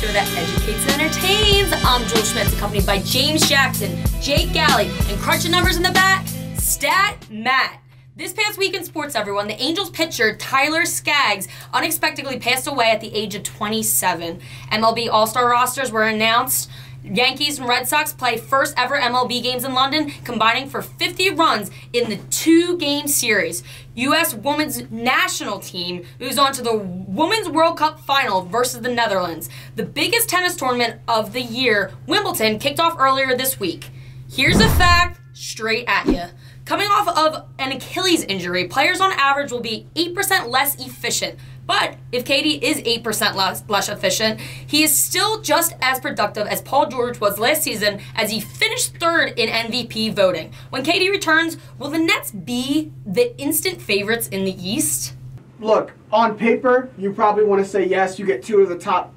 show that educates and entertains. I'm Joel Schmitz, accompanied by James Jackson, Jake Galley, and crunching numbers in the back, Stat Matt. This past week in sports, everyone, the Angels pitcher Tyler Skaggs unexpectedly passed away at the age of 27. MLB All-Star rosters were announced. Yankees and Red Sox play first ever MLB games in London, combining for 50 runs in the 2-game series. U.S. women's national team moves on to the Women's World Cup final versus the Netherlands. The biggest tennis tournament of the year, Wimbledon, kicked off earlier this week. Here's a fact straight at you. Coming off of an Achilles injury, players on average will be 8% less efficient. But if KD is 8% less efficient, he is still just as productive as Paul George was last season, as he finished third in MVP voting. When KD returns, will the Nets be the instant favorites in the East? Look, on paper, you probably want to say yes. You get two of the top,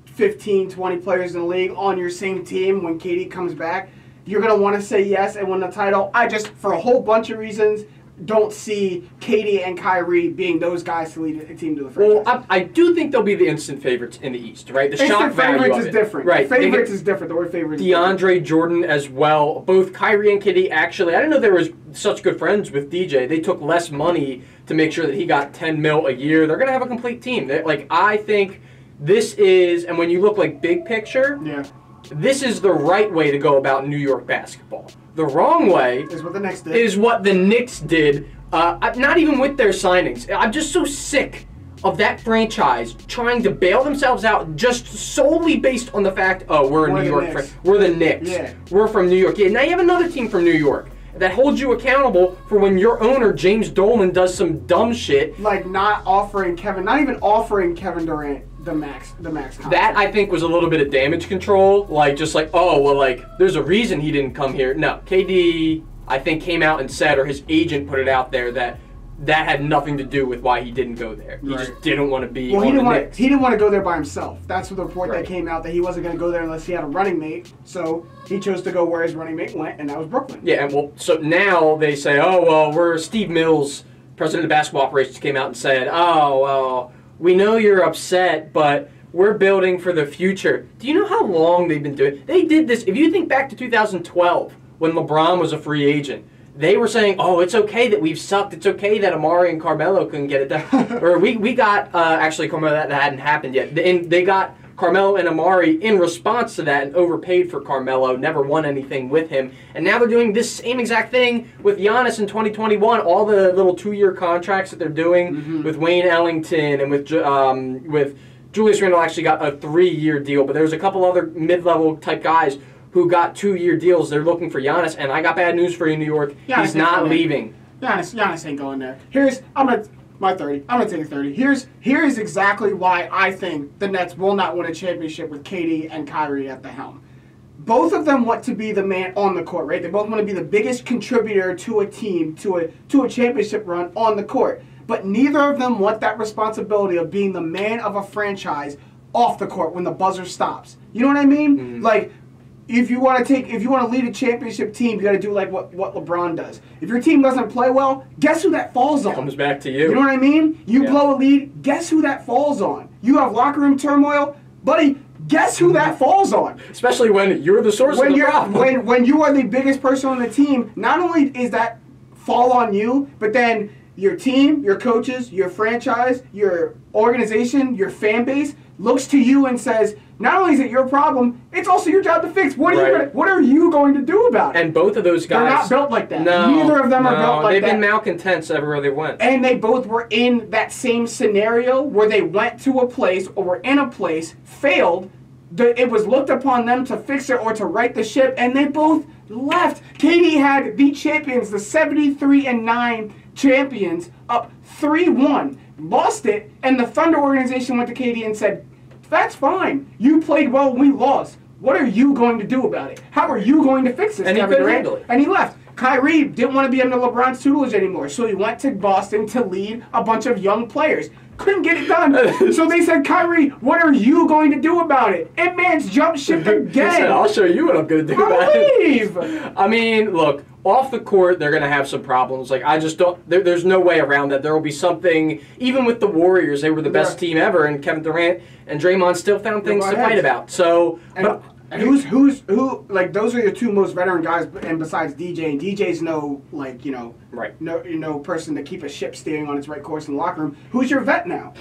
15, 20 players in the league on your same team when KD comes back. You're going to want to say yes and win the title. I just, for a whole bunch of reasons, don't see KD and Kyrie being those guys to lead a team to the franchise. Well, I do think they'll be the instant favorites in the East, right? The shock value favorites of is it. different. Right. Favorites is different. The word favorites is DeAndre Jordan as well. Both Kyrie and KD actually, I didn't know they were such good friends with DJ. They took less money to make sure that he got $10 million a year. They're going to have a complete team. I think this is, and when you look big picture, yeah, this is the right way to go about New York basketball. The wrong way is what the Knicks did. Is what the Knicks did. Not even with their signings. I'm just so sick of that franchise trying to bail themselves out just solely based on the fact, we're New York. We're the Knicks. Yeah. We're from New York. Yeah. Now you have another team from New York that holds you accountable for when your owner, James Dolan, does some dumb shit. Like not even offering Kevin Durant the max contract. That, I think, was a little bit of damage control. There's a reason he didn't come here. No, KD, I think, came out and said, or his agent put it out there, that had nothing to do with why he didn't go there. He just didn't want to be on the Knicks. He didn't want to go there by himself. That's the report Right. that came out, that he wasn't going to go there unless he had a running mate. So he chose to go where his running mate went, and that was Brooklyn. Yeah, so now they say, we're Steve Mills, president of basketball operations, came out and said, we know you're upset, but we're building for the future. Do you know how long they've been doing it? They did this, if you think back to 2012, when LeBron was a free agent, they were saying, it's okay that we've sucked. It's okay that Amari and Carmelo couldn't get it done. Or we got, actually, Carmelo, that hadn't happened yet. And they got Carmelo and Amari in response to that and overpaid for Carmelo, never won anything with him. And now they're doing this same exact thing with Giannis in 2021. All the little 2-year contracts that they're doing with Wayne Ellington and with Julius Randle actually got a 3-year deal. But there was a couple other mid-level type guys who got 2-year deals. They're looking for Giannis, and I got bad news for you, New York. He's not leaving. Giannis ain't going there. I'm gonna take a 30. Here's exactly why I think the Nets will not win a championship with KD and Kyrie at the helm. Both of them want to be the man on the court, right? They both want to be the biggest contributor to a team, to a championship run on the court. But neither of them want that responsibility of being the man of a franchise off the court when the buzzer stops. You know what I mean? Mm-hmm. If you want to lead a championship team, you got to do what LeBron does. If your team doesn't play well, guess who that falls on? Comes back to you. You know what I mean? You blow a lead, guess who that falls on? You have locker room turmoil, buddy. Guess who that falls on? Especially when you're the source of the problem. When you are the biggest person on the team, not only is that fall on you, but then your team, your coaches, your franchise, your organization, your fan base looks to you and says, not only is it your problem, it's also your job to fix. What are you going to do about it? And both of those guys... They're not built like that. No, neither of them are built like that. They've been malcontents everywhere they went. And they both were in that same scenario where they went to a place or were in a place, failed. It was looked upon them to fix it or to right the ship, and they both left. KD had the champions, the 73-9 champions, up 3-1, lost it, and the Thunder organization went to KD and said, that's fine. You played well, we lost. What are you going to do about it? How are you going to fix this, and Kevin Durant? And he left. Kyrie didn't want to be under LeBron's tutelage anymore, so he went to Boston to lead a bunch of young players. Couldn't get it done. So they said, Kyrie, what are you going to do about it? And man's jumped ship again. He said, I'll show you what I'm going to do about it. I mean, look, off the court, they're going to have some problems. Like, I just don't. There's no way around that. There will be something. Even with the Warriors, they were the best team ever, and Kevin Durant and Draymond still found things to fight about. So, and who like those are your two most veteran guys, and besides DJ, and DJ's no no person to keep a ship steering on its right course in the locker room. Who's your vet now?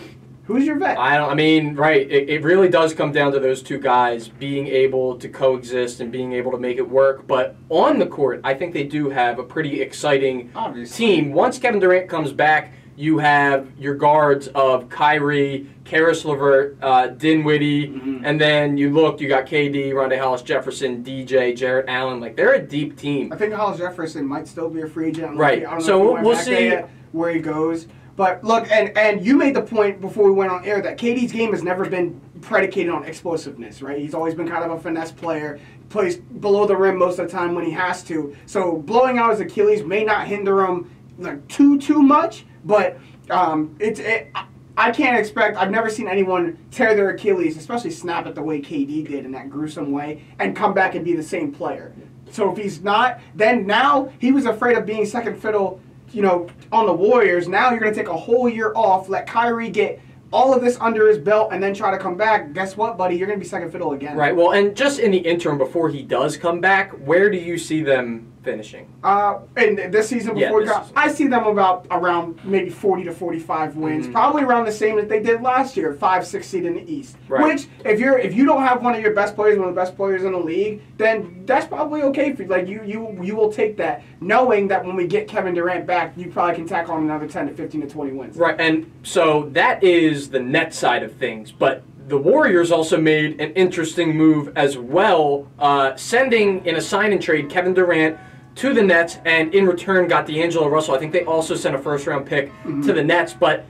Who's your vet? It really does come down to those two guys being able to coexist and being able to make it work. But on the court, I think they do have a pretty exciting team. Once Kevin Durant comes back, you have your guards of Kyrie, Karis LeVert, Dinwiddie, and then you got KD, Rondae Hollis-Jefferson, DJ, Jarrett Allen. Like, they're a deep team. I think Hollis-Jefferson might still be a free agent. Right. I don't know so we'll see where he goes. But look, and you made the point before we went on air that KD's game has never been predicated on explosiveness, right? He's always been kind of a finesse player, plays below the rim most of the time when he has to. So blowing out his Achilles may not hinder him like too much, but I can't expect. I've never seen anyone tear their Achilles, especially snap it the way KD did in that gruesome way, and come back and be the same player. So if he's not, then now he was afraid of being second fiddle, on the Warriors. Now you're going to take a whole year off, let Kyrie get all of this under his belt, and then try to come back. Guess what, buddy? You're going to be second fiddle again. Right. Well, and just in the interim before he does come back, where do you see them finishing? In this season I see them around maybe 40 to 45 wins, probably around the same that they did last year, 5-6 seed in the East. Right. Which, if you don't have one of your best players, one of the best players in the league, then that's probably okay for you. Like you will take that, knowing that when we get Kevin Durant back, you probably can tack on another 10 to 15 to 20 wins. Right, and so that is the net side of things, but the Warriors also made an interesting move as well, sending in a sign and trade Kevin Durant to the Nets, and in return got D'Angelo Russell. I think they also sent a first-round pick to the Nets, but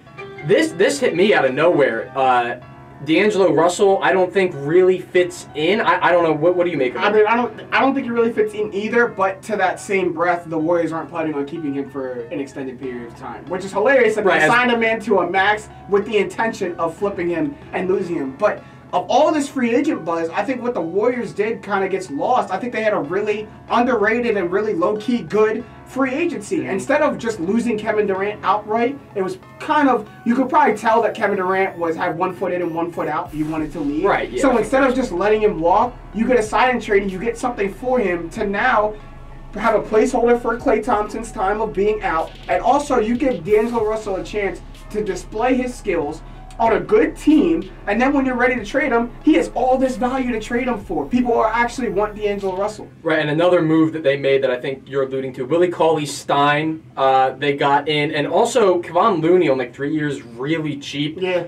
this hit me out of nowhere. D'Angelo Russell, I don't think really fits in. I don't know. What do you make of it? I mean, I don't think he really fits in either, but to that same breath, the Warriors aren't planning on keeping him for an extended period of time, which is hilarious that they signed him into a max with the intention of flipping him and losing him. But of all this free agent buzz, I think what the Warriors did kind of gets lost. I think they had a really underrated and really low-key good free agency. Instead of just losing Kevin Durant outright, it was kind of, you could probably tell that Kevin Durant had 1 foot in and 1 foot out. He wanted to leave. Right. Yeah, so instead of just letting him walk, you get a sign and trade and you get something for him to now have a placeholder for Klay Thompson's time of being out. And also you give D'Angelo Russell a chance to display his skills on a good team, and then when you're ready to trade him, he has all this value to trade him for. People are actually want D'Angelo Russell. Right, and another move that they made that I think you're alluding to, Willie Cauley-Stein, they got in, and also Kevon Looney on like 3 years, really cheap. Yeah.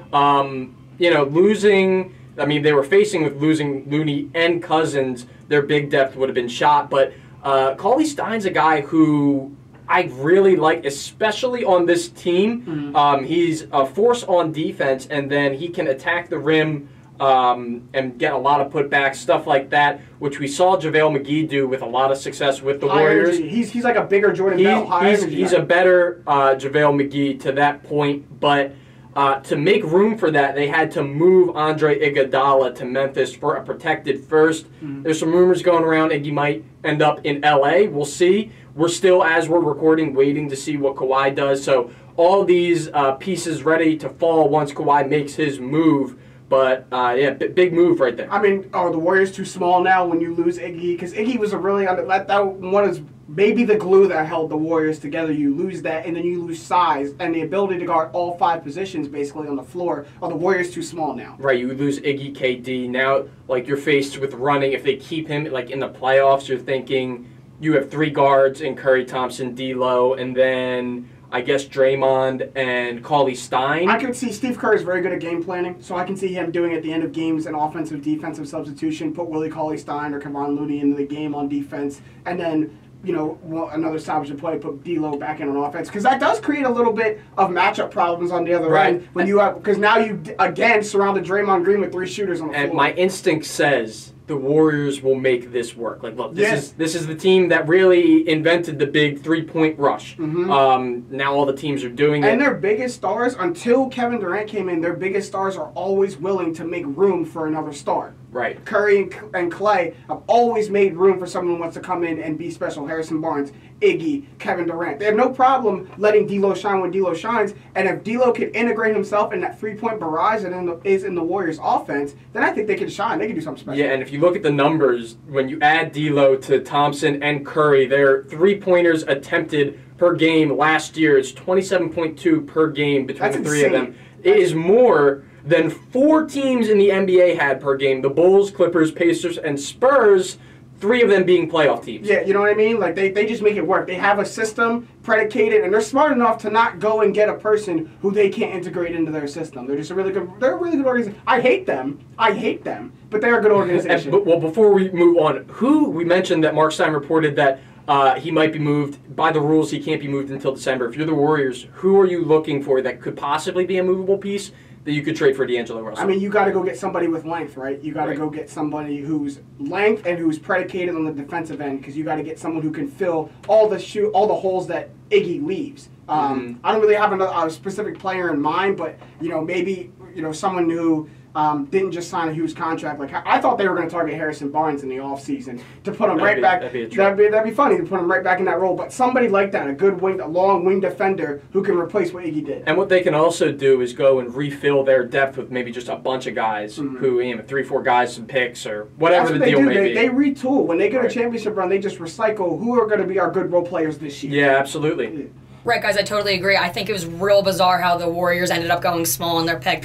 Losing. I mean, they were facing with losing Looney and Cousins. Their big depth would have been shot, but Cauley-Stein's a guy who I really like, especially on this team. He's a force on defense, and then he can attack the rim and get a lot of putbacks, stuff like that, which we saw JaVale McGee do with a lot of success with the Warriors. He's like a bigger Jordan Bell. He's a better JaVale McGee to that point, but to make room for that, they had to move Andre Iguodala to Memphis for a protected first. There's some rumors going around Iggy might end up in LA. We'll see. We're still, as we're recording, waiting to see what Kawhi does. So all these pieces ready to fall once Kawhi makes his move. But, big move right there. I mean, are the Warriors too small now when you lose Iggy? Because Iggy was a really, that one is maybe the glue that held the Warriors together. You lose that, and then you lose size and the ability to guard all 5 positions basically on the floor. Are the Warriors too small now? Right, you lose Iggy, KD. Now, like, you're faced with running. If they keep him, like, in the playoffs, you're thinking you have 3 guards in Curry, Thompson, D'Lo, and then I guess Draymond and Cauley-Stein. I can see Steve Kerr is very good at game planning, so I can see him doing at the end of games an offensive, defensive substitution, put Willie Cauley-Stein or Kevon Looney into the game on defense, and then another salvage of play, put D'Lo back in on offense, because that does create a little bit of matchup problems on the other end when you have, because now you again surrounded Draymond Green with 3 shooters on the floor. And my instinct says the Warriors will make this work. Like, look, this is the team that really invented the big 3-point rush. Now all the teams are doing it. And their biggest stars, until Kevin Durant came in, their biggest stars are always willing to make room for another star. Right. Curry and Clay have always made room for someone who wants to come in and be special. Harrison Barnes, Iggy, Kevin Durant. They have no problem letting D'Lo shine when D'Lo shines. And if D'Lo can integrate himself in that three-point barrage that is in the Warriors' offense, then I think they can shine. They can do something special. Yeah, and if you look at the numbers, when you add D'Lo to Thompson and Curry, their three-pointers attempted per game last year is 27.2 per game between That's the three insane. of them. It is more than 4 teams in the NBA had per game. The Bulls, Clippers, Pacers, and Spurs, 3 of them being playoff teams. Yeah, you know what I mean? Like, they just make it work. They have a system predicated, and they're smart enough to not go and get a person who they can't integrate into their system. They're just a really good organization. I hate them, but they're a good organization. Well, before we move on, we mentioned that Mark Stein reported that he might be moved. By the rules, he can't be moved until December. If you're the Warriors, who are you looking for that could possibly be a movable piece that you could trade for D'Angelo Russell? I mean, you got to go get somebody with length, right? You got to go get somebody who's length and who's predicated on the defensive end, because you got to get someone who can fill all the holes that Iggy leaves. I don't really have a specific player in mind, but maybe someone who didn't just sign a huge contract. Like, I thought they were going to target Harrison Barnes in the offseason to put him right back. That'd be funny to put him right back in that role. But somebody like that, a long wing defender who can replace what Iggy did. And what they can also do is go and refill their depth with maybe just a bunch of guys who, 3-4 guys, some picks or whatever the deal may be. They retool. When they get a championship run, they just recycle who are going to be our good role players this year. Yeah, absolutely. Right, guys, I totally agree. I think it was real bizarre how the Warriors ended up going small in their pick.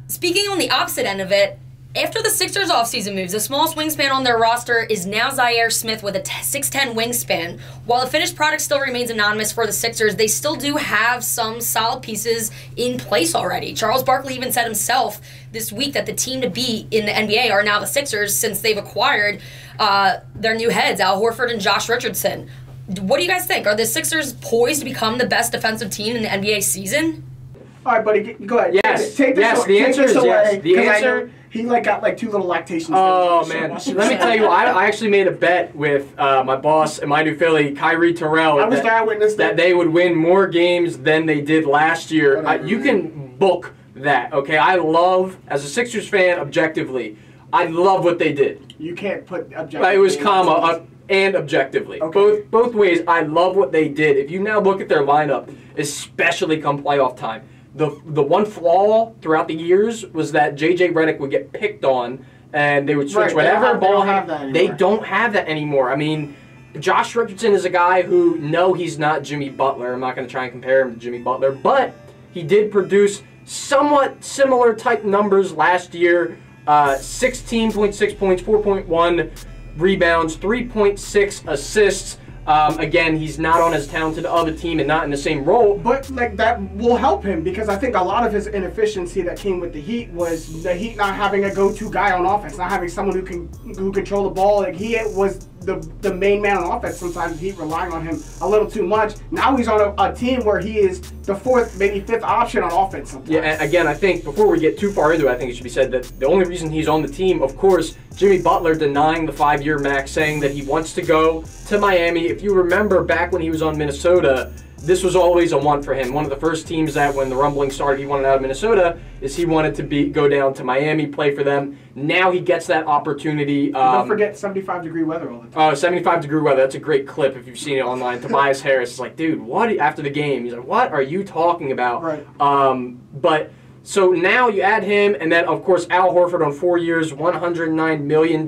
Speaking on the opposite end of it, after the Sixers offseason moves, the smallest wingspan on their roster is now Zaire Smith with a 6'10 wingspan. While the finished product still remains anonymous for the Sixers, they still do have some solid pieces in place already. Charles Barkley even said himself this week that the team to beat in the NBA are now the Sixers, since they've acquired their new heads, Al Horford and Josh Richardson. What do you guys think? Are the Sixers poised to become the best defensive team in the NBA season? All right, buddy, go ahead. Yes. Take this The answer is yes. The answer. He got 2 little lactations. Oh man! Let me tell you, I actually made a bet with my boss in my new Philly, Kyrie Terrell, I was there, I witnessed that they would win more games than they did last year. You can book that, okay? I love, as a Sixers fan, objectively, I love what they did. You can't put objectively. It was and objectively. Okay. Both ways, I love what they did. If you now look at their lineup, especially come playoff time, the one flaw throughout the years was that J.J. Redick would get picked on, and they would switch whatever ball. They don't have that anymore. I mean, Josh Richardson is a guy who, no, he's not Jimmy Butler. I'm not going to try and compare him to Jimmy Butler, but he did produce somewhat similar type numbers last year. 16.6 points, 4.1 rebounds, 3.6 assists. Again, he's not on as talented of a team and not in the same role. But that will help him, because I think a lot of his inefficiency that came with the Heat was the Heat not having a go-to guy on offense, not having someone who control the ball. Like, he was the main man on offense. Sometimes the Heat relying on him a little too much. Now he's on a team where he is the 4th, maybe 5th option on offense sometimes. Yeah, and again, I think before we get too far into it, I think it should be said that the only reason he's on the team, of course, Jimmy Butler denying the 5-year max, saying that he wants to go to Miami. If you remember back when he was on Minnesota, this was always a want for him. One of the first teams that when the rumbling started, he wanted out of Minnesota, is he wanted to go down to Miami, play for them. Now he gets that opportunity. Don't forget 75-degree weather all the time. 75-degree weather. That's a great clip if you've seen it online. Tobias Harris is like, dude, what? After the game, he's like, what are you talking about? Right. But so now you add him, and then, of course, Al Horford on 4 years, $109 million.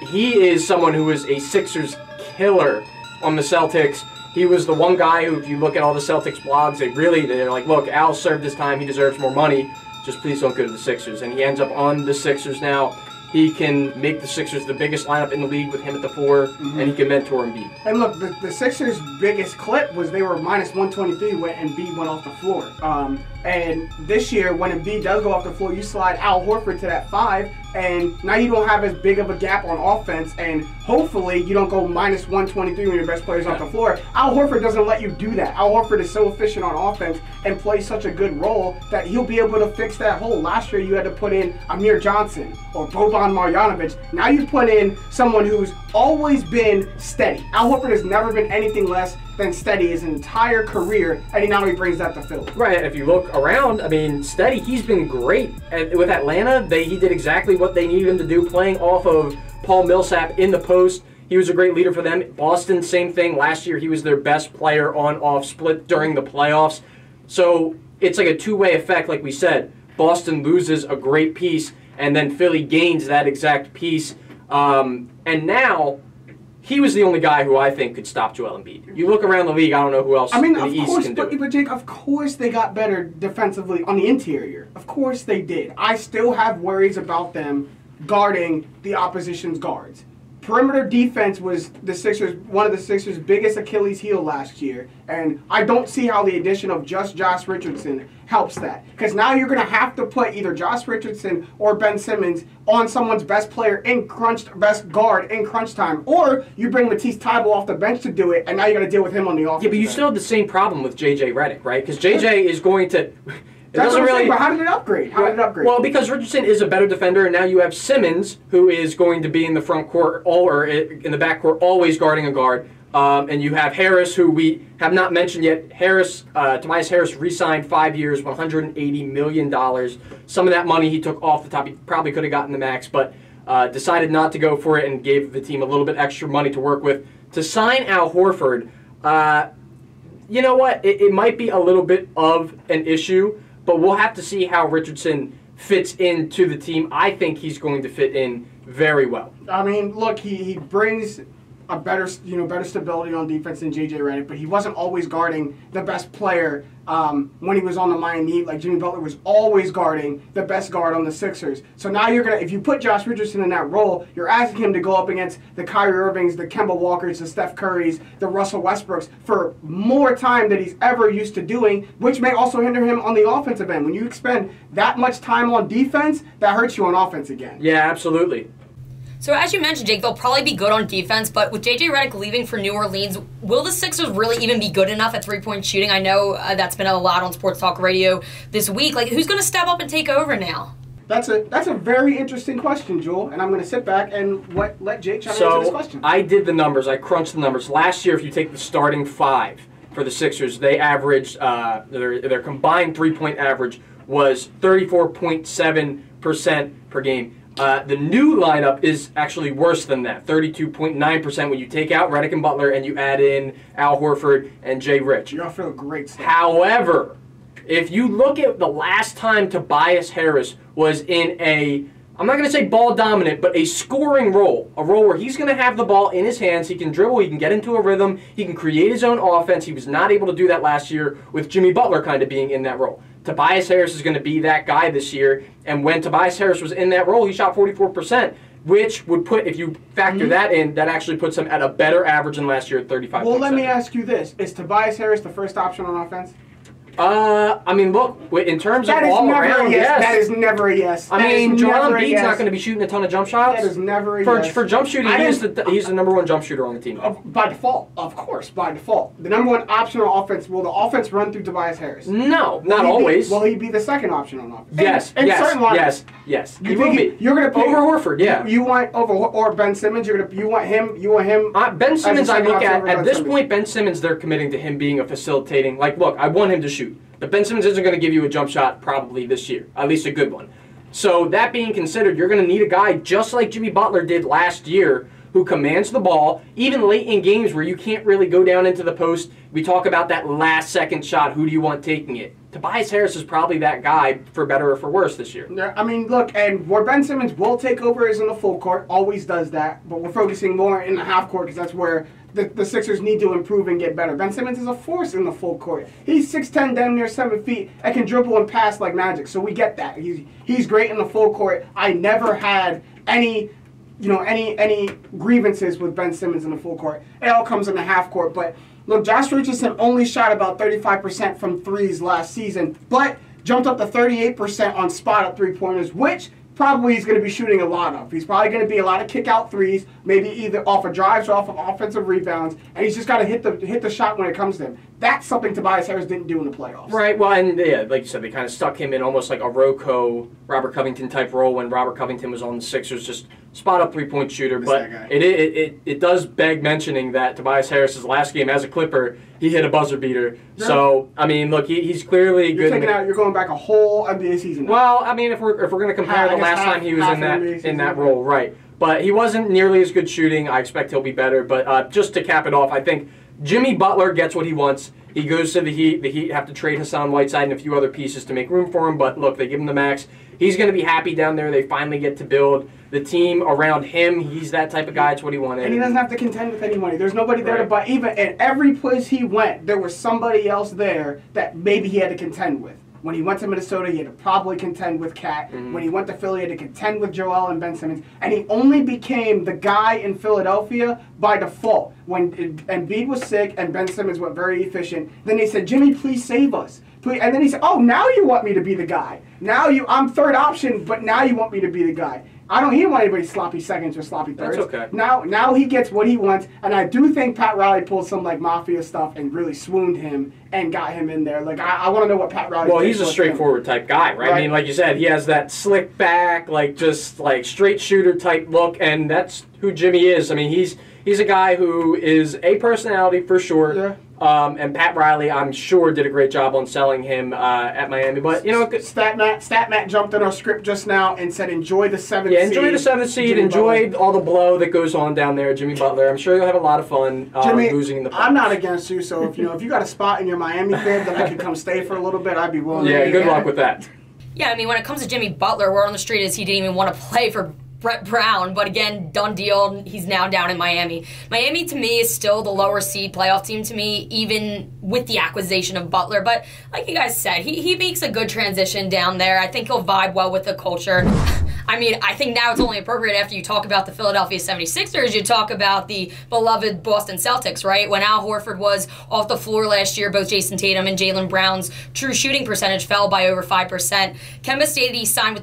He is someone who is a Sixers killer on the Celtics. He was the one guy who, if you look at all the Celtics blogs, they're like, look, Al served his time, he deserves more money, just please don't go to the Sixers. And he ends up on the Sixers now. He can make the Sixers the biggest lineup in the league with him at the 4, and he can mentor Embiid. And look, the Sixers' biggest clip was they were minus 123 when Embiid went off the floor. And this year, when Embiid does go off the floor, you slide Al Horford to that 5, and now you don't have as big of a gap on offense, and hopefully you don't go minus 123 when your best player's off the floor. Al Horford doesn't let you do that. Al Horford is so efficient on offense and plays such a good role that he'll be able to fix that hole. Last year you had to put in Amir Johnson or Boban Marjanovic. Now you put in someone who's always been steady. Al Horford has never been anything less than Steady his entire career, and now he brings that to Philly. Right, if you look around, I mean, Steady, he's been great. With Atlanta, he did exactly what they needed him to do, playing off of Paul Millsap in the post. He was a great leader for them. Boston, same thing. Last year, he was their best player on-off split during the playoffs. So it's like a two-way effect, like we said. Boston loses a great piece, and then Philly gains that exact piece. And now, he was the only guy who I think could stop Joel Embiid. You look around the league, I don't know who else in the East can do it. But Jake, of course they got better defensively on the interior. Of course they did. I still have worries about them guarding the opposition's guards. Perimeter defense was one of the Sixers' biggest Achilles heel last year, and I don't see how the addition of just Josh Richardson helps that. Because now you're going to have to put either Josh Richardson or Ben Simmons on someone's best player best guard in crunch time, or you bring Matisse Thybulle off the bench to do it, and now you're going to deal with him on the offense. Yeah, but you still have the same problem with JJ Redick, right? Because JJ is going to. That's what I'm saying, but how did it upgrade? Well, because Richardson is a better defender, and now you have Simmons, who is going to be in the front court or in the back court, always guarding a guard. And you have Harris, who we have not mentioned yet. Tobias Harris re-signed 5 years, $180 million. Some of that money he took off the top. He probably could have gotten the max, but decided not to go for it and gave the team a little bit extra money to work with. To sign Al Horford, you know what? It might be a little bit of an issue, but we'll have to see how Richardson fits into the team. I think he's going to fit in very well. I mean, look, he brings a better stability on defense than JJ Redick, but he wasn't always guarding the best player when he was on the Miami Heat. Like Jimmy Butler was always guarding the best guard on the Sixers. So now if you put Josh Richardson in that role, you're asking him to go up against the Kyrie Irvings, the Kemba Walkers, the Steph Currys, the Russell Westbrooks for more time than he's ever used to doing, which may also hinder him on the offensive end. When you expend that much time on defense, that hurts you on offense again. Yeah, absolutely. So as you mentioned, Jake, they'll probably be good on defense, but with JJ Redick leaving for New Orleans, will the Sixers really even be good enough at three-point shooting? I know that's been a lot on Sports Talk Radio this week. Like, who's going to step up and take over now? That's a very interesting question, Joel, and I'm going to sit back and let Jake try to answer this question. I did the numbers. I crunched the numbers. Last year, if you take the starting five for the Sixers, they averaged, their combined three-point average was 34.7% per game. The new lineup is actually worse than that, 32.9% when you take out Redick and Butler and you add in Al Horford and Jay Rich. You're off to a great start. However, if you look at the last time Tobias Harris was in I'm not going to say ball dominant, but a scoring role, a role where he's going to have the ball in his hands, he can dribble, he can get into a rhythm, he can create his own offense. He was not able to do that last year with Jimmy Butler kind of being in that role. Tobias Harris is going to be that guy this year, and when Tobias Harris was in that role, he shot 44%, which would put, if you factor that in, that actually puts him at a better average than last year at 35%. Well, let me ask you this. Is Tobias Harris the first option on offense? I mean, look, in terms of all around, yes. That is never a yes. I mean, Joel Embiid's not going to be shooting a ton of jump shots. That is never a yes. For jump shooting, he's the number one jump shooter on the team. By default, of course, by default. The number one option on offense, will the offense run through Tobias Harris? No, not always. Will he be the second option on offense? Yes, yes. He will be. You're going to pick over Horford, yeah. You want or Ben Simmons? You want him? Ben Simmons, I look at this point. Ben Simmons, they're committing to him being a facilitating. Like, look, I want him to shoot. But Ben Simmons isn't going to give you a jump shot probably this year, at least a good one. So that being considered, you're going to need a guy just like Jimmy Butler did last year who commands the ball, even late in games where you can't really go down into the post. We talk about that last-second shot. Who do you want taking it? Tobias Harris is probably that guy, for better or for worse, this year. I mean, look, and where Ben Simmons will take over is in the full court, always does that, but we're focusing more in the half court because that's where the Sixers need to improve and get better. Ben Simmons is a force in the full court. He's 6'10", damn near 7 feet, and can dribble and pass like magic, so we get that. He's great in the full court. I never had any grievances with Ben Simmons in the full court. It all comes in the half court, but look, Josh Richardson only shot about 35% from threes last season, but jumped up to 38% on spot-up three-pointers, which probably he's going to be shooting a lot of. He's probably going to be a lot of kick-out threes, maybe either off of drives or off of offensive rebounds, and he's just got to hit the shot when it comes to him. That's something Tobias Harris didn't do in the playoffs. Right, well, and yeah, like you said, they kind of stuck him in almost like a Robert Covington type role when Robert Covington was on the Sixers, just spot-up three-point shooter, but it does beg mentioning that Tobias Harris's last game as a Clipper, he hit a buzzer beater. Yeah. So, I mean, look, he's clearly good. You're going back a whole NBA season. Well, I mean, if we're going to compare the last time he was in that role, right. But he wasn't nearly as good shooting. I expect he'll be better. But just to cap it off, I think Jimmy Butler gets what he wants. He goes to the Heat. The Heat have to trade Hassan Whiteside and a few other pieces to make room for him. But look, they give him the max. He's going to be happy down there. They finally get to build the team around him. He's that type of guy. It's what he wanted. And he doesn't have to contend with anybody. There's nobody there to buy. Even at every place he went, there was somebody else there that maybe he had to contend with. When he went to Minnesota, he had to probably contend with Cat. Mm-hmm. When he went to Philly, he had to contend with Joel and Ben Simmons. And he only became the guy in Philadelphia by default. When Embiid was sick and Ben Simmons went very efficient, then they said, Jimmy, please save us. Please. And then he said, oh, now you want me to be the guy. I'm third option, but now you want me to be the guy. He didn't want anybody sloppy seconds or sloppy thirds. That's okay. Now he gets what he wants, and I do think Pat Riley pulled some like mafia stuff and really swooned him and got him in there. Like I want to know what Pat Riley. Well, he's a straightforward type guy, right? I mean, like you said, he has that slick back, just straight shooter type look, and that's who Jimmy is. I mean, he's a guy who is a personality for sure. Yeah. And Pat Riley, I'm sure, did a great job on selling him at Miami. But, StatMat jumped in our script just now and said, enjoy the 7th seed. Yeah, enjoy the 7th seed. Enjoy all the blow that goes on down there, Jimmy Butler. I'm sure you'll have a lot of fun losing in the playoffs. I'm not against you, so if you got a spot in your Miami crib that I could come stay for a little bit, I'd be willing to. Yeah, good luck with that. Yeah, I mean, when it comes to Jimmy Butler, word on the street is he didn't even want to play for Brett Brown, but again, done deal. He's now down in Miami. Miami, to me, is still the lower seed playoff team to me, even with the acquisition of Butler. But like you guys said, he makes a good transition down there. I think he'll vibe well with the culture. I mean, I think now it's only appropriate after you talk about the Philadelphia 76ers, you talk about the beloved Boston Celtics, right? When Al Horford was off the floor last year, both Jason Tatum and Jaylen Brown's true shooting percentage fell by over 5%. Kemba stated he signed with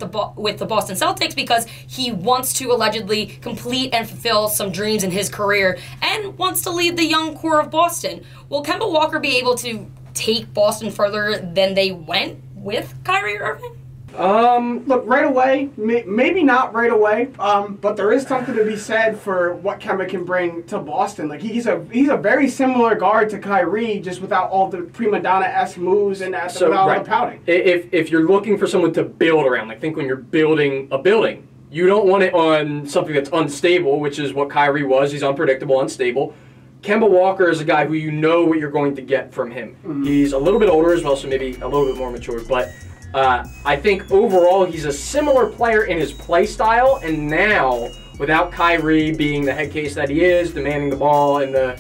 the Boston Celtics because he wants to allegedly complete and fulfill some dreams in his career and wants to lead the young core of Boston. Will Kemba Walker be able to take Boston further than they went with Kyrie Irving? Look, right away, maybe not right away, but there is something to be said for what Kemba can bring to Boston. Like, he's a very similar guard to Kyrie, just without all the prima donna-esque moves and without all the pouting. If you're looking for someone to build around, like think when you're building a building, you don't want it on something that's unstable, which is what Kyrie was. He's unpredictable, unstable. Kemba Walker is a guy who you know what you're going to get from him. Mm-hmm. He's a little bit older as well, so maybe a little bit more mature, but I think overall he's a similar player in his play style, and now without Kyrie being the head case that he is, demanding the ball in the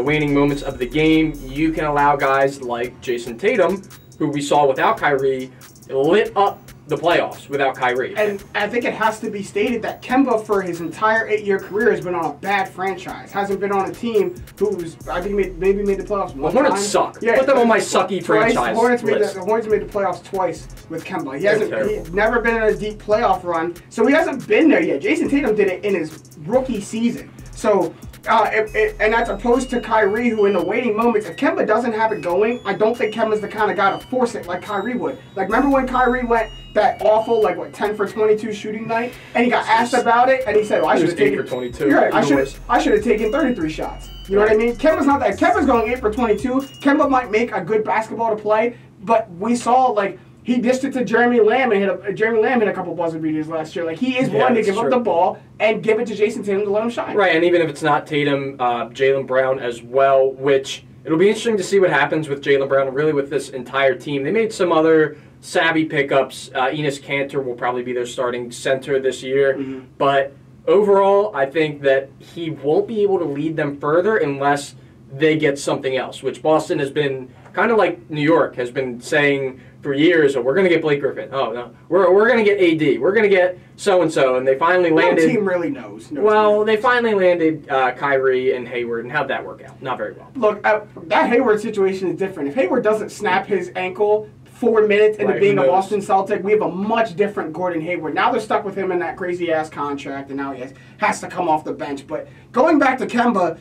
waning moments of the game, you can allow guys like Jason Tatum, who we saw without Kyrie, lit up the playoffs without Kyrie. And I think it has to be stated that Kemba, for his entire 8-year career, has been on a bad franchise. Hasn't been on a team who's, I think, maybe made the playoffs one time. The Hornets suck. Yeah, put them on my sucky franchise list. The Hornets made the playoffs twice with Kemba. He's never been in a deep playoff run, so he hasn't been there yet. Jason Tatum did it in his rookie season. So, and that's opposed to Kyrie, who in the waiting moments, if Kemba doesn't have it going, I don't think Kemba's the kind of guy to force it like Kyrie would. Like, remember when Kyrie went that awful, 10 for 22 shooting night, and he got asked about it, and he said, well, I should have taken 8 for 22. You're right, I should have taken 33 shots. You know what I mean? Kemba's not that. Kemba's going 8 for 22. Kemba might make a good basketball to play, but we saw, he dished it to Jeremy Lamb and Jeremy Lamb hit a couple buzzer beaters last year. He is one to give up the ball and give it to Jason Tatum to let him shine. Right, and even if it's not Tatum, Jaylen Brown as well, which it'll be interesting to see what happens with Jaylen Brown and really with this entire team. They made some other savvy pickups. Enes Kanter will probably be their starting center this year, but overall, I think that he won't be able to lead them further unless they get something else, which Boston has been kind of like New York has been saying for years, we're going to get Blake Griffin. Oh, no. We're going to get AD. We're going to get so-and-so. And they finally landed... No team really knows. They finally landed Kyrie and Hayward, and how'd that work out? Not very well. Look, that Hayward situation is different. If Hayward doesn't snap his ankle 4 minutes into being a Boston Celtic, we have a much different Gordon Hayward. Now they're stuck with him in that crazy-ass contract, and now he has to come off the bench. But going back to Kemba...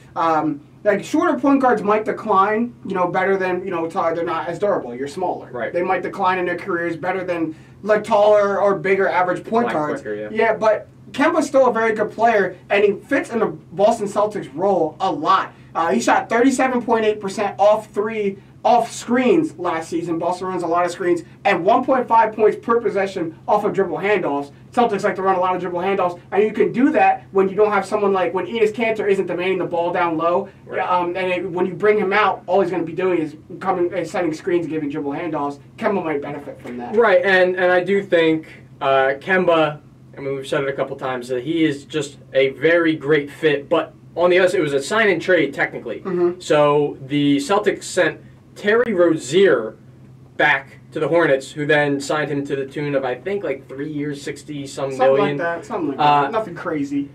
shorter point guards might decline, better than, they're not as durable. You're smaller. Right. They might decline in their careers better than, taller or bigger average point guards. Quicker, yeah, but Kemba's still a very good player, and he fits in the Boston Celtics role a lot. He shot 37.8% off screens last season. Boston runs a lot of screens, and 1.5 points per possession off of dribble handoffs. Celtics like to run a lot of dribble handoffs, and you can do that when you don't have someone like when Enes Kanter isn't demanding the ball down low. Right. When you bring him out, all he's going to be doing is setting screens and giving dribble handoffs. Kemba might benefit from that. Right, and I do think Kemba, I mean, we've said it a couple times, that he is just a very great fit, but on the other side, it was a sign and trade technically. Mm-hmm. So the Celtics sent Terry Rozier back to the Hornets, who then signed him to the tune of, I think, like 3 years, 60-some million. Something like that. Nothing crazy.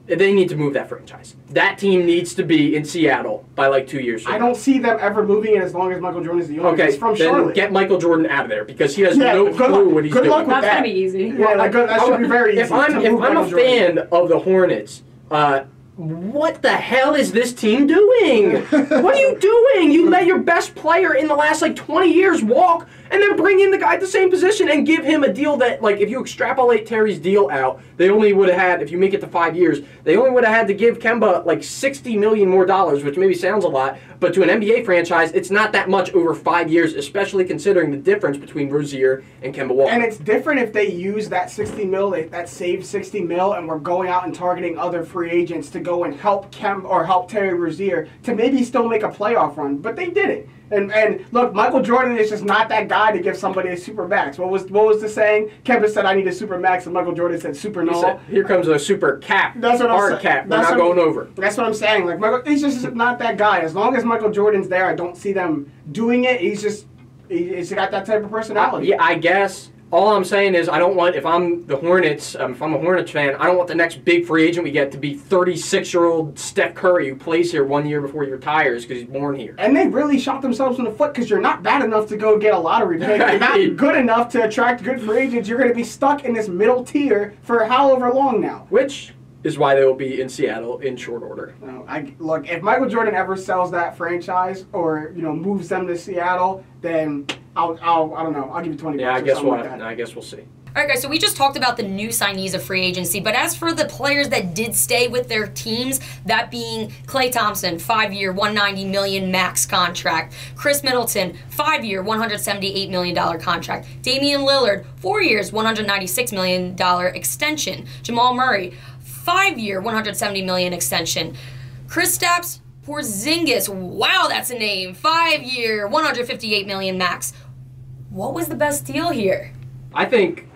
They need to move that franchise. That team needs to be in Seattle by like 2 years from now. I don't see them ever moving it as long as Michael Jordan is the owner. Okay, He's from then Charlotte. get Michael Jordan out of there because he has no clue what he's good doing. luck with That's that. going to be easy. Yeah, that should be very easy. If I'm a fan of the Hornets, what the hell is this team doing? What are you doing? You let your best player in the last like 20 years walk and then bring in the guy at the same position and give him a deal that, like, if you extrapolate Terry's deal out, they only would have had, if you make it to 5 years, they only would have had to give Kemba like $60 million more, which maybe sounds a lot, but to an NBA franchise, it's not that much over 5 years, especially considering the difference between Rozier and Kemba Walker. And it's different if they use that 60 mil, that saved 60 mil, and we're going out and targeting other free agents to go and help help Terry Rozier to maybe still make a playoff run. But they did it. And look, Michael Jordan is just not that guy to give somebody a super max. What was the saying? Kemba said, "I need a super max," and Michael Jordan said, "Super null." He said, "Here comes a super cap." That's what hard I'm cap. We're not going over. That's what I'm saying. Like Michael, he's just not that guy. As long as Michael Jordan's there, I don't see them doing it. He's got that type of personality. Yeah, I guess. All I'm saying is I don't want, if I'm the Hornets, if I'm a Hornets fan, I don't want the next big free agent we get to be 36-year-old Steph Curry who plays here 1 year before he retires because he's born here. And they really shot themselves in the foot because you're not bad enough to go get a lottery pick. You're not good enough to attract good free agents. You're going to be stuck in this middle tier for however long now. Which is why they will be in Seattle in short order. No, look, if Michael Jordan ever sells that franchise or moves them to Seattle, then I don't know. I'll give you $20. Yeah, I guess like that. I guess we'll see. All right, guys, so we just talked about the new signees of free agency, but as for the players that did stay with their teams, that being Klay Thompson, 5-year, $190 million max contract. Chris Middleton, 5-year, $178 million contract. Damian Lillard, 4 years, $196 million extension. Jamal Murray, 5-year, $170 million extension. Kristaps Porzingis, wow, that's a name. 5-year, $158 million max. What was the best deal here? I think,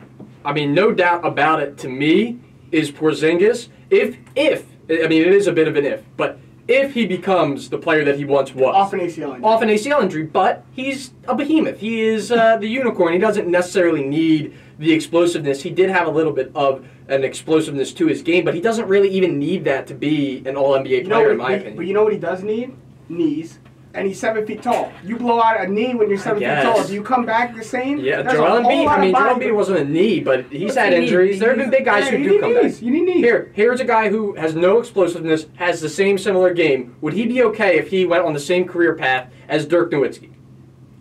no doubt about it to me, is Porzingis. If, it is a bit of an if, but if he becomes the player that he once was. Off an ACL injury. Off an ACL injury, but he's a behemoth. He is the unicorn. He doesn't necessarily need the explosiveness. He did have a little bit of an explosiveness to his game, but he doesn't really even need that to be an All-NBA player, in my opinion. But you know what he does need? Knees. And he's 7 feet tall. You blow out a knee when you're 7 feet tall. Do you come back the same? Yeah, Joel Embiid wasn't a knee, but he's had injuries. There have been big guys who do come back. You need knees. Here's a guy who has no explosiveness, has the same similar game. Would he be okay if he went on the same career path as Dirk Nowitzki?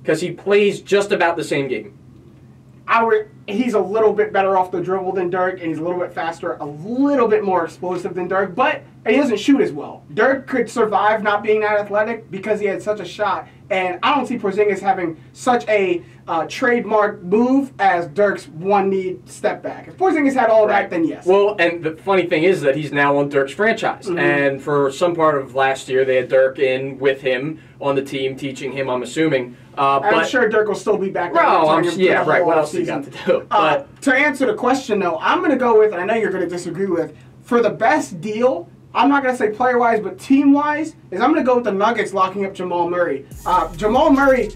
Because he plays just about the same game. He's a little bit better off the dribble than Dirk, and he's a little bit faster, a little bit more explosive than Dirk, but he doesn't shoot as well. Dirk could survive not being that athletic because he had such a shot, and I don't see Porzingis having such a trademark move as Dirk's one-knee step back. If Porzingis had all that, then yes. Well, and the funny thing is that he's now on Dirk's franchise, and for some part of last year, they had Dirk in with him on the team, teaching him, I'm assuming. I'm sure Dirk will still be back there. Yeah, right. What else he got to do? But to answer the question, though, I'm going to go with, and I know you're going to disagree with, for the best deal, I'm not going to say player-wise, but team-wise, is I'm going to go with the Nuggets locking up Jamal Murray. Jamal Murray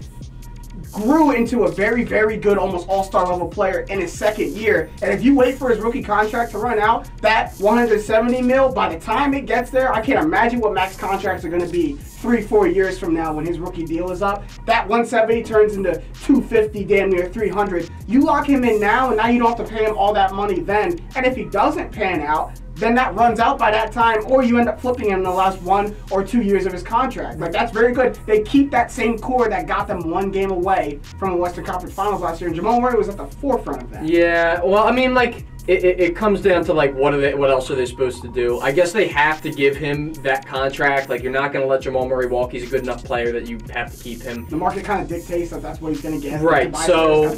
grew into a very, very good, almost all-star level player in his second year. And if you wait for his rookie contract to run out, that $170 million, by the time it gets there, I can't imagine what max contracts are going to be 3-4 years from now when his rookie deal is up. That 170 turns into 250, damn near 300. You lock him in now, and now you don't have to pay him all that money then. And if he doesn't pan out, then that runs out by that time, or you end up flipping him in the last 1 or 2 years of his contract. Like, that's very good. They keep that same core that got them one game away from the Western Conference Finals last year, and Jamal Murray was at the forefront of that. Yeah, well, it comes down to like what else are they supposed to do? I guess they have to give him that contract. Like, you're not going to let Jamal Murray walk. He's a good enough player that you have to keep him. The market kind of dictates that that's what he's going to get. Right. So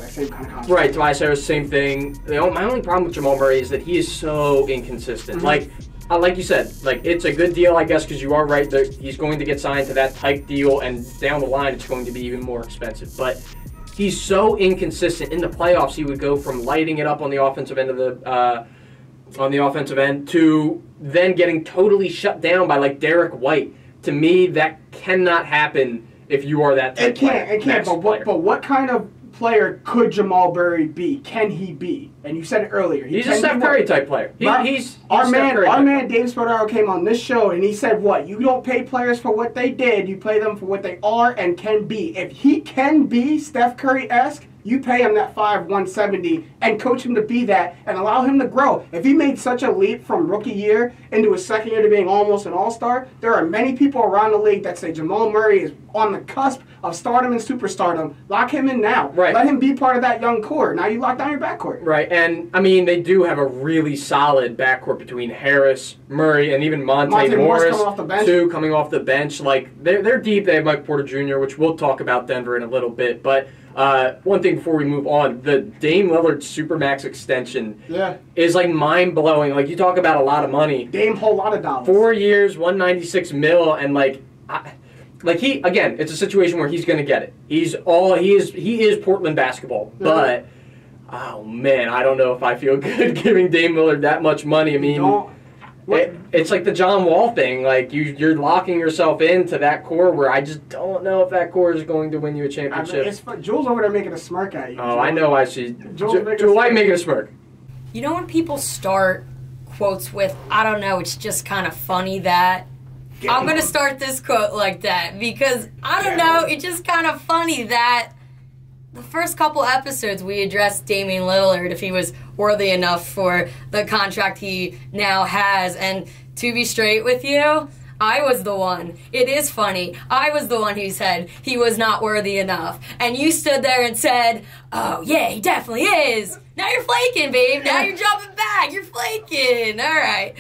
right, Tobias Harris, same thing. My only problem with Jamal Murray is that he is so inconsistent. Like you said, like, it's a good deal, I guess, because you are right that he's going to get signed to that type deal, and down the line it's going to be even more expensive. But he's so inconsistent. In the playoffs, he would go from lighting it up on the offensive end to then getting totally shut down by like Derek White. To me, that cannot happen if you are that type player. It can't. But what kind of player could Jamal Murray be? Can he be? And you said it earlier. He's a Steph Curry type player. Our man Dave Spadaro came on this show and he said, what? You don't pay players for what they did. You pay them for what they are and can be. If he can be Steph Curry-esque, you pay him that 170 and coach him to be that and allow him to grow. If he made such a leap from rookie year into his second year to being almost an all-star, there are many people around the league that say Jamal Murray is on the cusp of stardom and superstardom. Lock him in now. Right. Let him be part of that young core. Now you lock down your backcourt. Right, and I mean, they do have a really solid backcourt between Harris, Murray, and even Monte Morris coming off the bench. too, coming off the bench. Like, they're deep. They have Mike Porter Jr., which we'll talk about Denver in a little bit. But one thing before we move on, the Dame Lillard Supermax extension is like mind-blowing. Like, you talk about a lot of money. Dame, whole lot of dollars. 4 years, $196 million, and again, it's a situation where he's going to get it. He is Portland basketball, but oh man, I don't know if I feel good giving Dame Lillard that much money. I mean, it's like the John Wall thing. Like, you're locking yourself into that core where I just don't know if that core is going to win you a championship. Jules over there making a smirk at you. Oh, I know I see. Jules making a smirk. You know when people start quotes with, I don't know, it's just kind of funny that. I'm going to start this quote like that because, I don't know, it's just kind of funny that the first couple episodes we addressed Damian Lillard if he was worthy enough for the contract he now has. And to be straight with you, I was the one. It is funny. I was the one who said he was not worthy enough. And you stood there and said, oh, yeah, he definitely is. Now you're flaking, babe. Now you're jumping back. You're flaking. All right.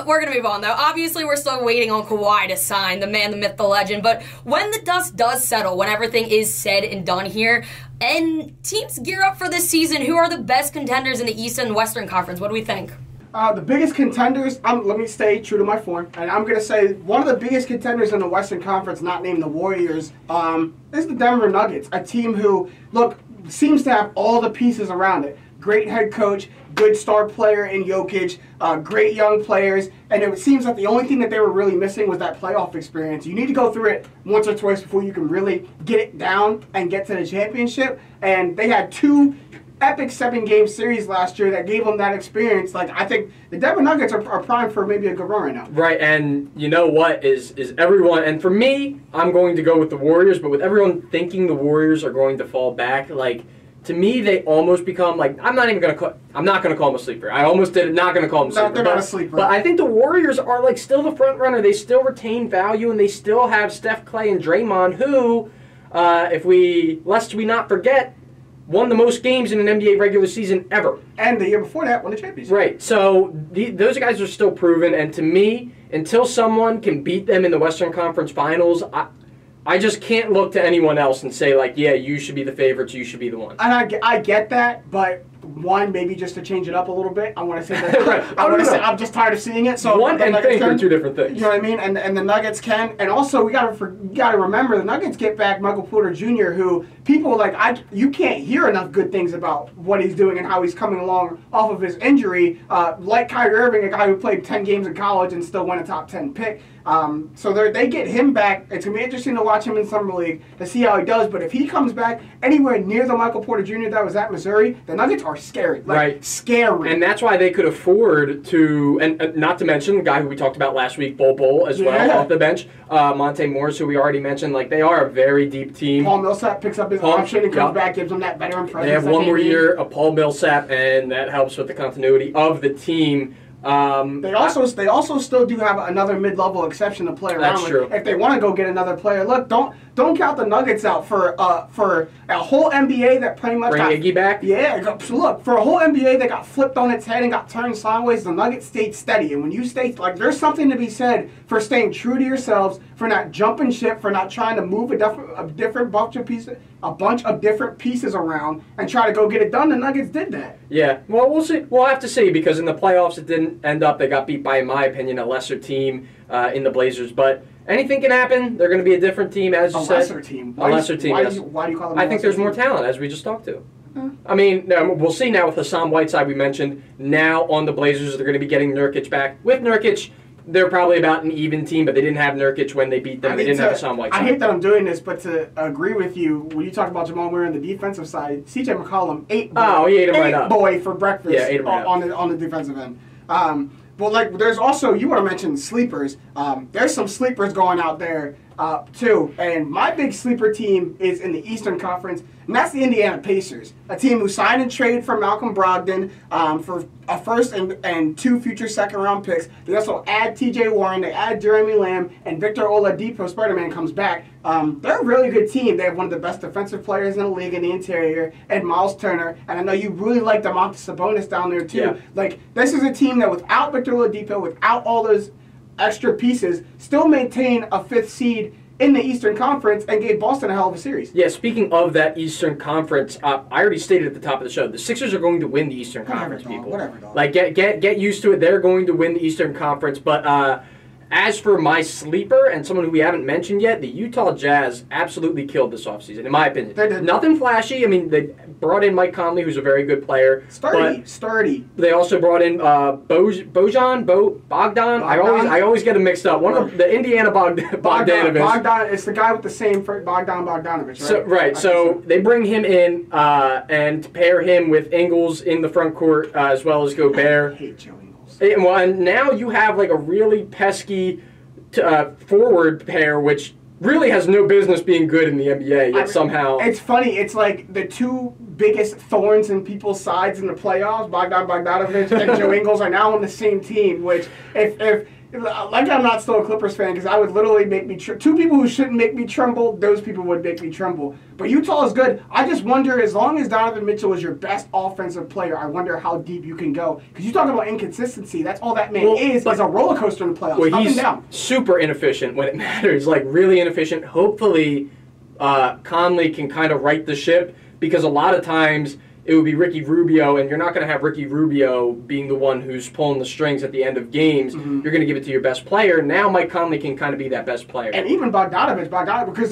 We're going to move on, though. Obviously, we're still waiting on Kawhi to sign, the man, the myth, the legend. But when the dust does settle, when everything is said and done here, and teams gear up for this season, who are the best contenders in the East and Western Conference? What do we think? The biggest contenders, let me stay true to my form, and I'm going to say one of the biggest contenders in the Western Conference, not named the Warriors, is the Denver Nuggets, a team who, look, seems to have all the pieces around it. Great head coach, good star player in Jokic, great young players, and it seems that the only thing that they were really missing was that playoff experience. You need to go through it once or twice before you can really get it down and get to the championship, and they had two epic 7-game series last year that gave them that experience. Like, I think the Denver Nuggets are primed for maybe a good run right now. Right, and you know what is everyone, and for me, I'm going to go with the Warriors, but with everyone thinking the Warriors are going to fall back, like, to me, they almost become, like, I'm not going to call them a sleeper. I almost did not going to call them a sleeper. They're not a sleeper. But I think the Warriors are, like, still the front runner. They still retain value, and they still have Steph, Clay, and Draymond, who, lest we not forget, won the most games in an NBA regular season ever. And the year before that, won the championship. Right. So those guys are still proven. And to me, until someone can beat them in the Western Conference Finals, I just can't look to anyone else and say, like, yeah, you should be the favorites, you should be the one. And I get that, but one, maybe just to change it up a little bit, I want to say that right. I'm just tired of seeing it. So one and think are two different things. You know what I mean? And the Nuggets can. And also, we gotta remember, the Nuggets get back Michael Porter Jr., who people you can't hear enough good things about what he's doing and how he's coming along off of his injury. Like Kyrie Irving, a guy who played 10 games in college and still won a top 10 pick. So they get him back. It's going to be interesting to watch him in Summer League to see how he does. But if he comes back anywhere near the Michael Porter Jr. that was at Missouri, the Nuggets are scary. Right. Scary. And that's why they could afford to, and not to mention the guy who we talked about last week, Bol as well, off the bench. Monte Morris, who we already mentioned. Like, they are a very deep team. Paul Millsap picks up his option and comes back, gives them that veteran presence. They have one more year of Paul Millsap, and that helps with the continuity of the team. They also still do have another mid-level exception to play around That's with. true. If they want to go get another player, look, don't count the Nuggets out for a whole NBA that pretty much Bring got Iggy back? Yeah, look, for a whole NBA that got flipped on its head and got turned sideways, the Nuggets stayed steady. And when you stay, like, there's something to be said for staying true to yourselves, for not jumping ship, for not trying to move a bunch of different pieces around and try to go get it done. The Nuggets did that. Yeah, well, we'll see. We'll have to see because in the playoffs it didn't end up. They got beat by, in my opinion, a lesser team in the Blazers. But anything can happen. They're going to be a different team, as you said. Lesser team. A lesser team. Why Yes. do you call them? I think there's more talent, as we just talked to. I mean, we'll see now with Hassan Whiteside. We mentioned now on the Blazers, they're going to be getting Nurkic back. With Nurkic, they're probably about an even team, but they didn't have Nurkic when they beat them. They didn't have Hassan Whiteside. I hate that I'm doing this, but to agree with you, when you talk about Jamal Murray on the defensive side, CJ McCollum ate him right up. boy for breakfast. Yeah, ate him right on the defensive end. But like, there's also, you want to mention sleepers. There's some sleepers going out there too. And my big sleeper team is in the Eastern Conference, and that's the Indiana Pacers, a team who signed and traded for Malcolm Brogdon for a first and 2 future second-round picks. They also add T.J. Warren, they add Jeremy Lamb, and Victor Oladipo, Spider-Man, comes back. They're a really good team. They have one of the best defensive players in the league in the interior, and Miles Turner. And I know you really like Domantas Sabonis down there too. Yeah. Like, this is a team that without Victor Oladipo, without all those extra pieces, still maintain a 5th seed in the Eastern Conference and gave Boston a hell of a series. Yeah, speaking of that Eastern Conference, I already stated at the top of the show, the Sixers are going to win the Eastern Conference, people. Whatever, dog. Like, get used to it. They're going to win the Eastern Conference. But as for my sleeper and someone who we haven't mentioned yet, the Utah Jazz absolutely killed this offseason, in my opinion. They did. Nothing flashy. I mean, they brought in Mike Conley, who's a very good player. Sturdy. They also brought in Bogdan. I always get them mixed up. One of the Indiana Bogdanovich. Bogdan, it's the guy with the same Bogdanovich, right? So they bring him in and pair him with Ingles in the front court as well as Gobert. I hate Joe Ingles. And now you have like a really pesky forward pair, which really has no business being good in the NBA, yet somehow... It's funny. It's like the 2 biggest thorns in people's sides in the playoffs, Bogdanovich and Joe Ingles, are now on the same team, which if like, I'm not still a Clippers fan because I would literally make me... 2 people who shouldn't make me tremble, those people would make me tremble. But Utah is good. I just wonder, as long as Donovan Mitchell is your best offensive player, I wonder how deep you can go. Because you talk about inconsistency. That's all that man is a roller coaster in the playoffs. Well, up he's and down. super inefficient when it matters. Like, really inefficient. Hopefully, Conley can kind of right the ship because a lot of times... it would be Ricky Rubio, and you're not going to have Ricky Rubio being the one who's pulling the strings at the end of games. Mm-hmm. You're going to give it to your best player. Now Mike Conley can kind of be that best player. And even Bogdanovich, because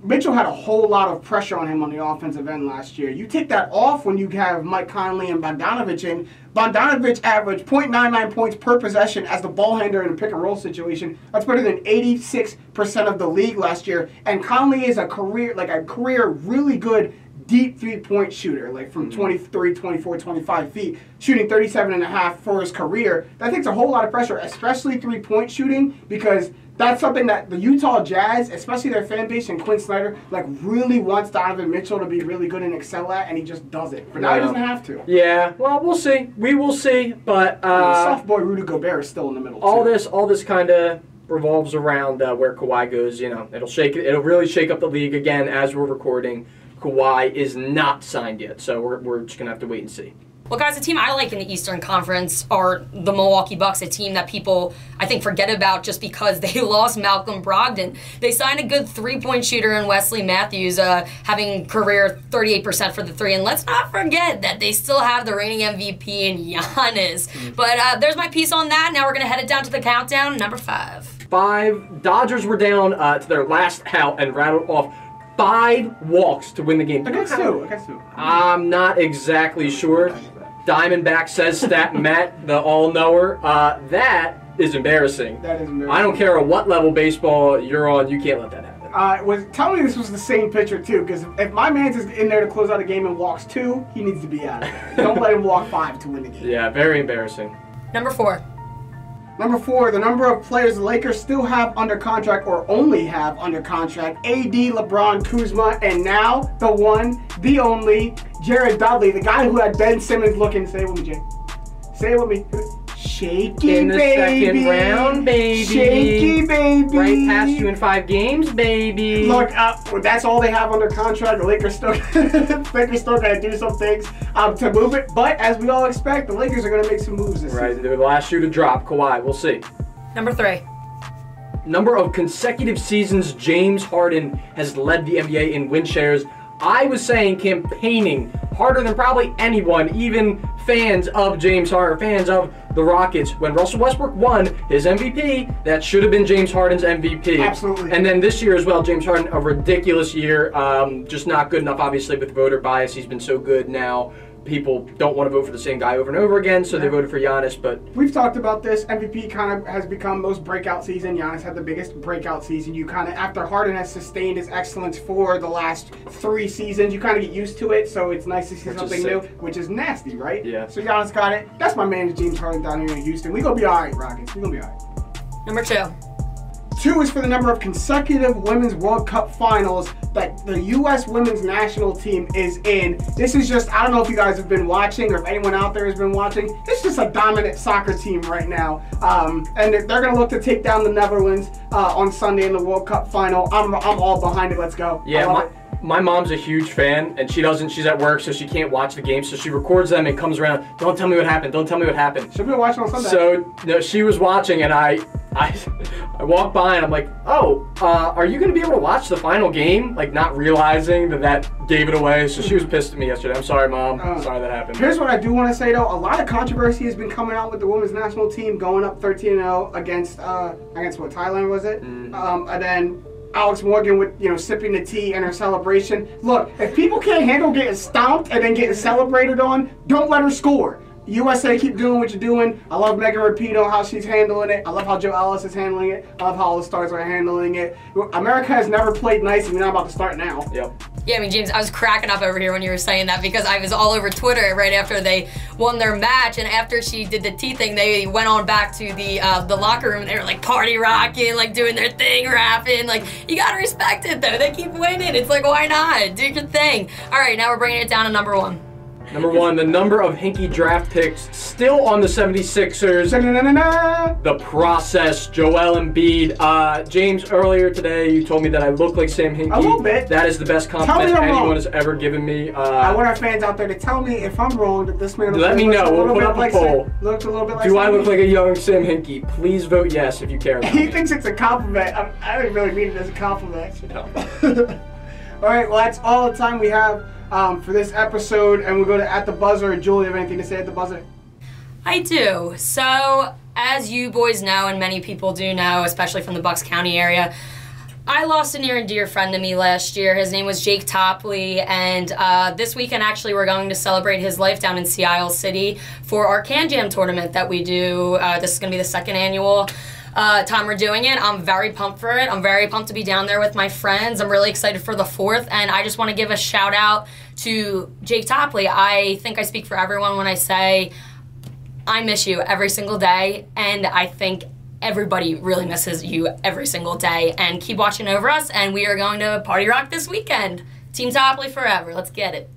Mitchell had a whole lot of pressure on him on the offensive end last year. You take that off when you have Mike Conley and Bogdanovich in. Bogdanovich averaged 0.99 points per possession as the ball handler in a pick-and-roll situation. That's better than 86% of the league last year. And Conley is a career really good deep 3-point shooter, like from 23, 24, 25 feet, shooting 37.5 for his career. That takes a whole lot of pressure, especially 3-point shooting, because that's something that the Utah Jazz, especially their fan base and Quinn Snyder, like, really wants Donovan Mitchell to be really good and excel at, and he just doesn't. But now he doesn't have to. Yeah, well, we'll see. We will see, but soft boy Rudy Gobert is still in the middle. All this kind of revolves around where Kawhi goes. You know, it'll really shake up the league again as we're recording. Kawhi is not signed yet, so we're just going to have to wait and see. Well, guys, the team I like in the Eastern Conference are the Milwaukee Bucks, a team that people, I think, forget about just because they lost Malcolm Brogdon. They signed a good 3-point shooter in Wesley Matthews, having career 38% for the 3. And let's not forget that they still have the reigning MVP in Giannis. Mm-hmm. But there's my piece on that. Now we're going to head it down to the countdown, number 5. Dodgers were down to their last out and rattled off 5 walks to win the game. Against who? I'm not exactly sure. Diamondback says Stat Matt, the all-knower. That is embarrassing. That is embarrassing. I don't care what level baseball you're on, you can't let that happen. Tell me this was the same pitcher, too, because if my man's is in there to close out a game and walks 2, he needs to be out of there. Don't let him walk 5 to win the game. Yeah, very embarrassing. Number 4. Number 4, the number of players the Lakers still have under contract or only have under contract. AD, LeBron, Kuzma, and now the one, the only, Jared Dudley, the guy who had Ben Simmons looking. Say it with me, Jay. Say it with me. shaky, in the baby. second round, baby. Shaky, baby. Right past you in 5 games, baby. Look, that's all they have under contract. The Lakers still, Lakers still got to do some things to move it. But as we all expect, the Lakers are going to make some moves this season. They're the last shoe to drop. Kawhi, we'll see. Number 3. Number of consecutive seasons James Harden has led the NBA in win shares. I was saying campaigning harder than probably anyone, even fans of James Harden, fans of the Rockets. When Russell Westbrook won his MVP, that should have been James Harden's MVP. Absolutely. And then this year as well, James Harden, a ridiculous year. Just not good enough, obviously, with voter bias. He's been so good now. People don't want to vote for the same guy over and over again, so they voted for Giannis. But we've talked about this. MVP kind of has become most breakout season. Giannis had the biggest breakout season. You kind of, after Harden has sustained his excellence for the last 3 seasons, you kind of get used to it. So it's nice to see something new, which is nasty, right? Yeah. So Giannis got it. That's my man, James Harden, down here in Houston. We gonna be all right, Rockets. We gonna be all right. Number 2. 2 is for the number of consecutive Women's World Cup finals that the U.S. Women's National Team is in. This is just, I don't know if you guys have been watching or if anyone out there has been watching. It's just a dominant soccer team right now. And they're going to look to take down the Netherlands on Sunday in the World Cup final. I'm all behind it. Let's go. yeah, my mom's a huge fan, and she's at work, so she can't watch the game, so she records them and comes around, don't tell me what happened, don't tell me what happened. She'll be watching on Sunday. So no, she was watching, and I walked by, and I'm like, oh, are you going to be able to watch the final game? Like, not realizing that gave it away, so she was pissed at me yesterday. I'm sorry, Mom. Sorry that happened. Here's what I do want to say, though. A lot of controversy has been coming out with the women's national team going up 13-0 against what, Thailand was it? And then Alex Morgan with, sipping the tea and her celebration. Look, if people can't handle getting stomped and then getting celebrated on, don't let her score. USA, keep doing what you're doing. I love Megan Rapinoe, how she's handling it. I love how Joe Ellis is handling it. I love how all the stars are handling it. America has never played nice, and we're not about to start now. Yep. Yeah, I mean, James, I was cracking up over here when you were saying that because I was all over Twitter right after they won their match, and after she did the tea thing, they went on back to the locker room, and they were like party rocking, like doing their thing, rapping. Like, you gotta respect it though. They keep winning. It's like, why not? Do your thing. All right, now we're bringing it down to number 1. Number 1, the number of Hinkie draft picks still on the 76ers. The process, Joel Embiid. James, earlier today you told me that I look like Sam Hinkie. A little bit. That is the best compliment anyone has ever given me. I want our fans out there to tell me if I'm wrong, that this man let me know. We'll put up a poll. Looks a little bit like Do I Sam look like a young Sam Hinkie? Please vote yes if you care about He me. thinks it's a compliment. I didn't really mean it as a compliment. No. All right, well, that's all the time we have for this episode, and we'll go to At the Buzzer. Julie, have anything to say at the buzzer? I do. So, as you boys know, and many people do know, especially from the Bucks County area, I lost a near and dear friend to me last year. His name was Jake Topley, and this weekend, actually, we're going to celebrate his life down in Seattle City for our Can Jam tournament that we do. This is going to be the 2nd annual time we're doing it. I'm very pumped for it. I'm very pumped to be down there with my friends. I'm really excited for the 4th, and I just want to give a shout out to Jake Topley. I think I speak for everyone when I say I miss you every single day, and I think everybody really misses you every single day. And keep watching over us, and we are going to Party Rock this weekend. Team Topley forever. Let's get it.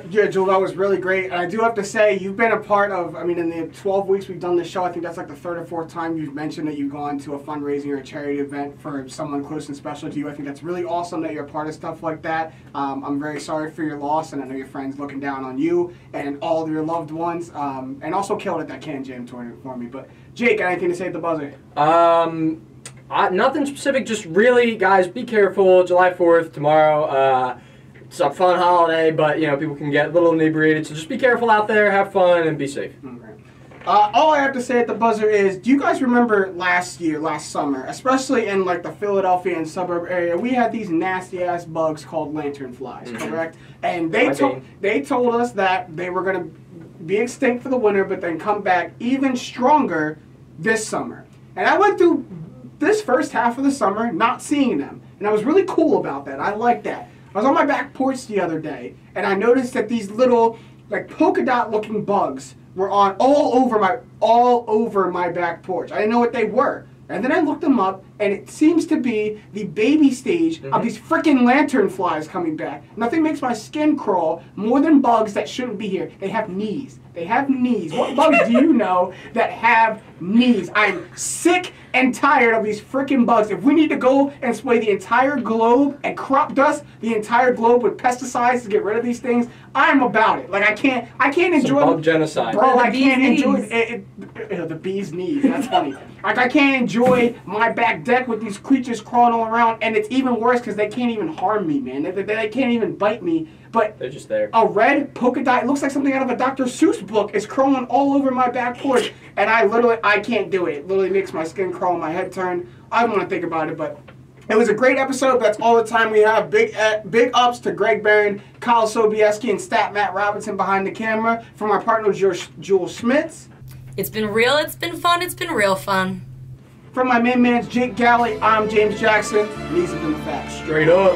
Yeah, Joel, that was really great. And I do have to say, you've been a part of, in the 12 weeks we've done this show, I think that's like the 3rd or 4th time you've mentioned that you've gone to a fundraising or a charity event for someone close and special to you. I think that's really awesome that you're a part of stuff like that. I'm very sorry for your loss, and I know your friends looking down on you and all of your loved ones, and also killed at that Can Jam tournament for me. But Jake, got anything to say at the buzzer? Nothing specific, just really, guys, be careful. July 4th, tomorrow. It's a fun holiday, but people can get a little inebriated, so just be careful out there, have fun, and be safe. Okay. All I have to say at the buzzer is, do you guys remember last summer, especially in like the Philadelphia and suburb area, we had these nasty ass bugs called lanternflies, correct? And they told us that they were going to be extinct for the winter, but then come back even stronger this summer. And I went through this first half of the summer not seeing them, and I was really cool about that. I liked that. I was on my back porch the other day, and I noticed that these little, like, polka dot looking bugs were all over my back porch. I didn't know what they were. And then I looked them up, and it seems to be the baby stage of these freaking lanternflies coming back. Nothing makes my skin crawl more than bugs that shouldn't be here. They have knees. They have knees. What bugs do you know that have knees? I'm sick and tired of these freaking bugs. If we need to go and spray the entire globe and crop dust the entire globe with pesticides to get rid of these things, I'm about it. Like I can't enjoy bug genocide. Bro, I The can't bee's enjoy knees. the bee's knees. That's funny. Like I can't enjoy my back deck with these creatures crawling all around, and it's even worse because they can't even harm me, man. They can't even bite me. But They're just there. a red polka dot, it looks like something out of a Dr. Seuss book, is crawling all over my back porch, and I can't do it. It literally makes my skin crawl, my head turn. I don't want to think about it, but it was a great episode. That's all the time we have. Big ups to Greg Barron, Kyle Sobieski, and Stat Matt Robinson behind the camera. From our partner, Jules Schmitz. It's been real, it's been fun, it's been real fun. From my main man, Jake Galley, I'm James Jackson, and these have been the facts. Straight up.